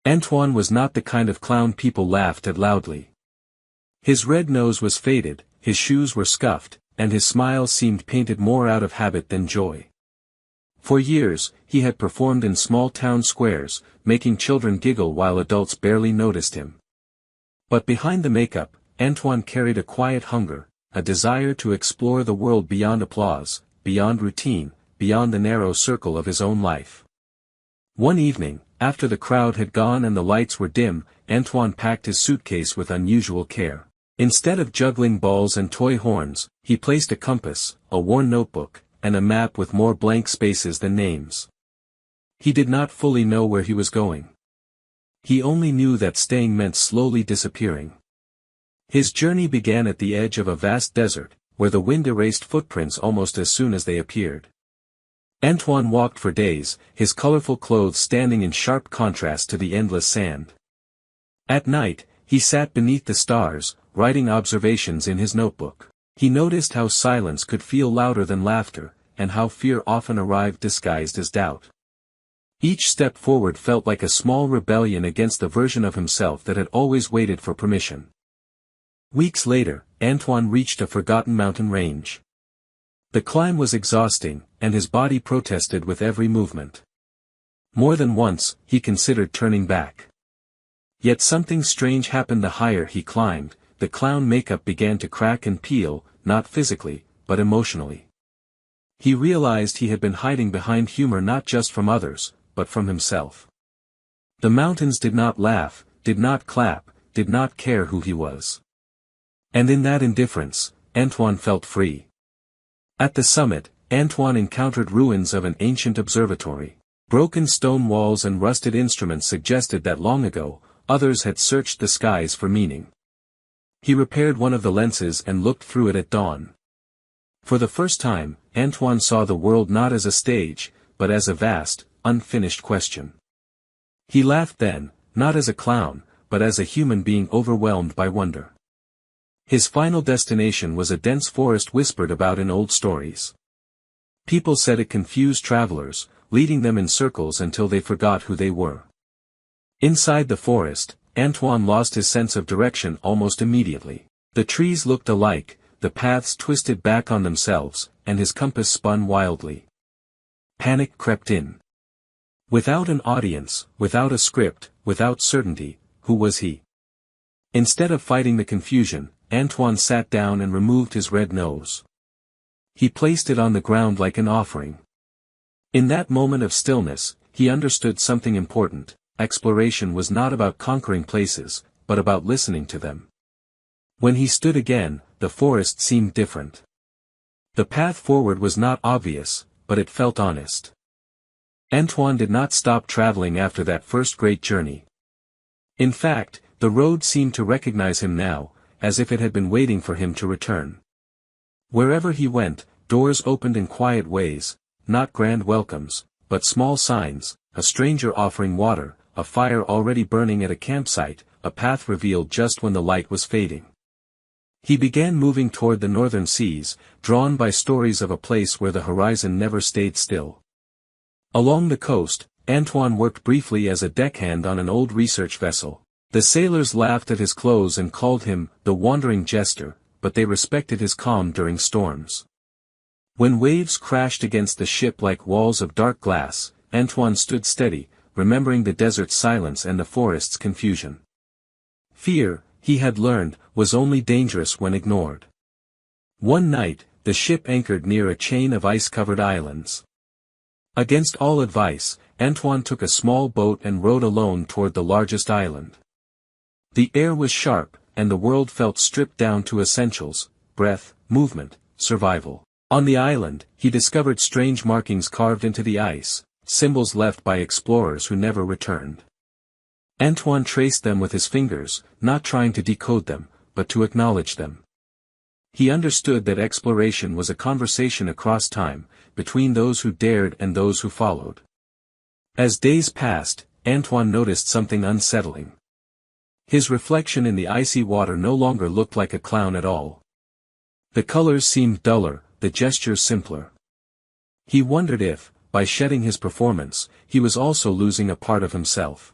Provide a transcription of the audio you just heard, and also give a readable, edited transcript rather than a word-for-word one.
Antoine was not the kind of clown people laughed at loudly. His red nose was faded, his shoes were scuffed, and his smile seemed painted more out of habit than joy. For years, he had performed in small town squares, making children giggle while adults barely noticed him. But behind the makeup, Antoine carried a quiet hunger, a desire to explore the world beyond applause, beyond routine, beyond the narrow circle of his own life. One evening, after the crowd had gone and the lights were dim, Antoine packed his suitcase with unusual care. Instead of juggling balls and toy horns, he placed a compass, a worn notebook, and a map with more blank spaces than names. He did not fully know where he was going. He only knew that staying meant slowly disappearing. His journey began at the edge of a vast desert, where the wind erased footprints almost as soon as they appeared. Antoine walked for days, his colorful clothes standing in sharp contrast to the endless sand. At night, he sat beneath the stars, writing observations in his notebook. He noticed how silence could feel louder than laughter, and how fear often arrived disguised as doubt. Each step forward felt like a small rebellion against the version of himself that had always waited for permission. Weeks later, Antoine reached a forgotten mountain range. The climb was exhausting, and his body protested with every movement. More than once, he considered turning back. Yet something strange happened the higher he climbed. The clown makeup began to crack and peel, not physically, but emotionally. He realized he had been hiding behind humor not just from others, but from himself. The mountains did not laugh, did not clap, did not care who he was. And in that indifference, Antoine felt free. At the summit, Antoine encountered ruins of an ancient observatory. Broken stone walls and rusted instruments suggested that long ago, others had searched the skies for meaning. He repaired one of the lenses and looked through it at dawn. For the first time, Antoine saw the world not as a stage, but as a vast, unfinished question. He laughed then, not as a clown, but as a human being overwhelmed by wonder. His final destination was a dense forest whispered about in old stories. People said it confused travelers, leading them in circles until they forgot who they were. Inside the forest, Antoine lost his sense of direction almost immediately. The trees looked alike, the paths twisted back on themselves, and his compass spun wildly. Panic crept in. Without an audience, without a script, without certainty, who was he? Instead of fighting the confusion, Antoine sat down and removed his red nose. He placed it on the ground like an offering. In that moment of stillness, he understood something important. Exploration was not about conquering places, but about listening to them. When he stood again, the forest seemed different. The path forward was not obvious, but it felt honest. Antoine did not stop traveling after that first great journey. In fact, the road seemed to recognize him now, as if it had been waiting for him to return. Wherever he went, doors opened in quiet ways, not grand welcomes, but small signs, a stranger offering water, a fire already burning at a campsite, a path revealed just when the light was fading. He began moving toward the northern seas, drawn by stories of a place where the horizon never stayed still. Along the coast, Antoine worked briefly as a deckhand on an old research vessel. The sailors laughed at his clothes and called him the wandering jester, but they respected his calm during storms. When waves crashed against the ship like walls of dark glass, Antoine stood steady, remembering the desert's silence and the forest's confusion. Fear, he had learned, was only dangerous when ignored. One night, the ship anchored near a chain of ice-covered islands. Against all advice, Antoine took a small boat and rowed alone toward the largest island. The air was sharp, and the world felt stripped down to essentials: breath, movement, survival. On the island, he discovered strange markings carved into the ice, symbols left by explorers who never returned. Antoine traced them with his fingers, not trying to decode them, but to acknowledge them. He understood that exploration was a conversation across time, between those who dared and those who followed. As days passed, Antoine noticed something unsettling. His reflection in the icy water no longer looked like a clown at all. The colors seemed duller, the gestures simpler. He wondered if, by shedding his performance, he was also losing a part of himself.